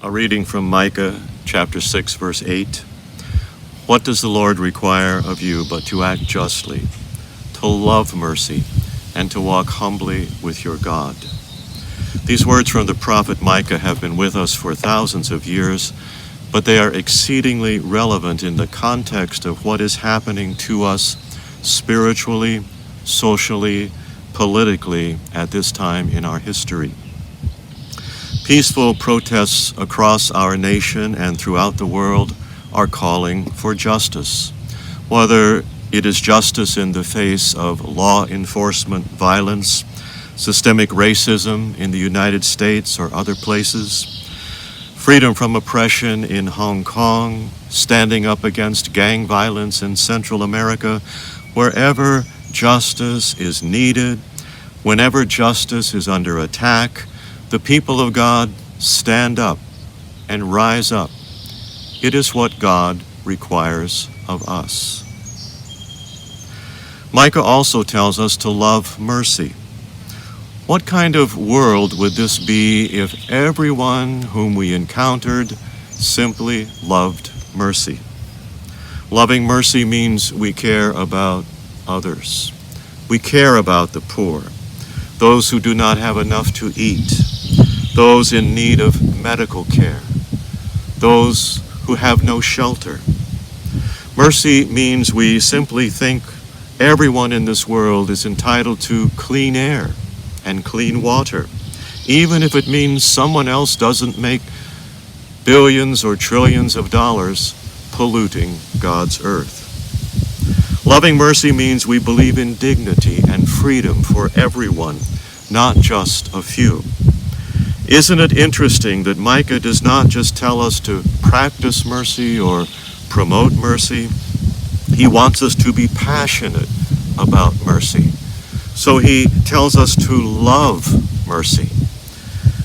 A reading from Micah chapter 6, verse 8. What does the Lord require of you but to act justly, to love mercy, and to walk humbly with your God? These words from the prophet Micah have been with us for thousands of years, but they are exceedingly relevant in the context of what is happening to us spiritually, socially, politically at this time in our history. Peaceful protests across our nation and throughout the world are calling for justice, whether it is justice in the face of law enforcement violence, systemic racism in the United States or other places, freedom from oppression in Hong Kong, standing up against gang violence in Central America. Wherever justice is needed, whenever justice is under attack, the people of God stand up and rise up. It is what God requires of us. Micah also tells us to love mercy. What kind of world would this be if everyone whom we encountered simply loved mercy? Loving mercy means we care about others. We care about the poor, those who do not have enough to eat, those in need of medical care, those who have no shelter. Mercy means we simply think everyone in this world is entitled to clean air and clean water, even if it means someone else doesn't make billions or trillions of dollars polluting God's earth. Loving mercy means we believe in dignity and freedom for everyone, not just a few. Isn't it interesting that Micah does not just tell us to practice mercy or promote mercy? He wants us to be passionate about mercy. So he tells us to love mercy.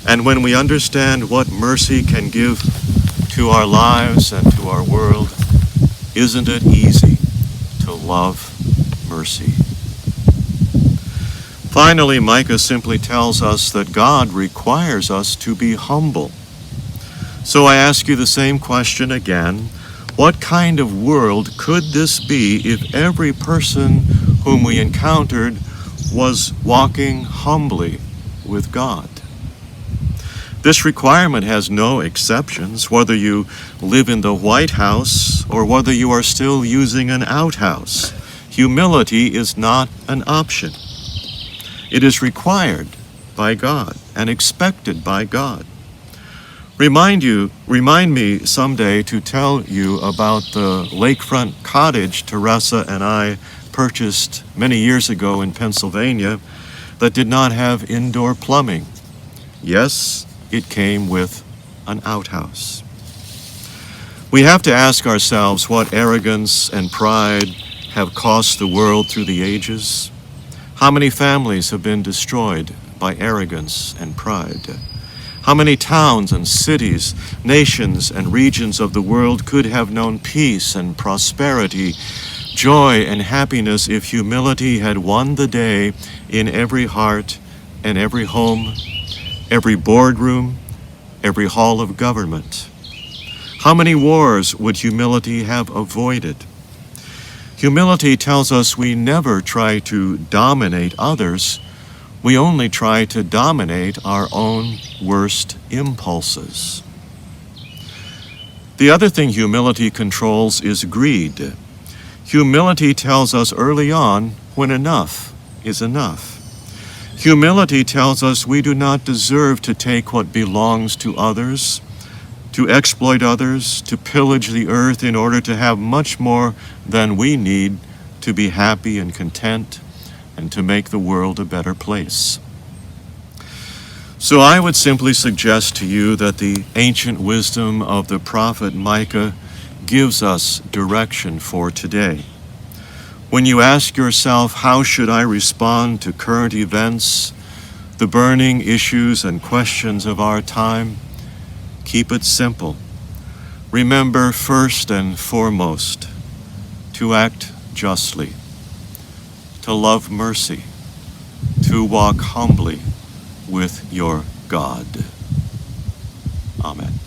And when we understand what mercy can give to our lives and to our world, isn't it easy to love mercy? Finally, Micah simply tells us that God requires us to be humble. So I ask you the same question again. What kind of world could this be if every person whom we encountered was walking humbly with God? This requirement has no exceptions, whether you live in the White House or whether you are still using an outhouse. Humility is not an option. It is required by God and expected by God. Remind me someday to tell you about the lakefront cottage Teresa and I purchased many years ago in Pennsylvania that did not have indoor plumbing. Yes, it came with an outhouse. We have to ask ourselves what arrogance and pride have cost the world through the ages. How many families have been destroyed by arrogance and pride? How many towns and cities, nations and regions of the world could have known peace and prosperity, joy and happiness if humility had won the day in every heart and every home, every boardroom, every hall of government? How many wars would humility have avoided? Humility tells us we never try to dominate others. We only try to dominate our own worst impulses. The other thing humility controls is greed. Humility tells us early on when enough is enough. Humility tells us we do not deserve to take what belongs to others, to exploit others, to pillage the earth in order to have much more than we need to be happy and content and to make the world a better place. So I would simply suggest to you that the ancient wisdom of the prophet Micah gives us direction for today. When you ask yourself, how should I respond to current events, the burning issues and questions of our time, keep it simple. Remember first and foremost to act justly, to love mercy, to walk humbly with your God. Amen.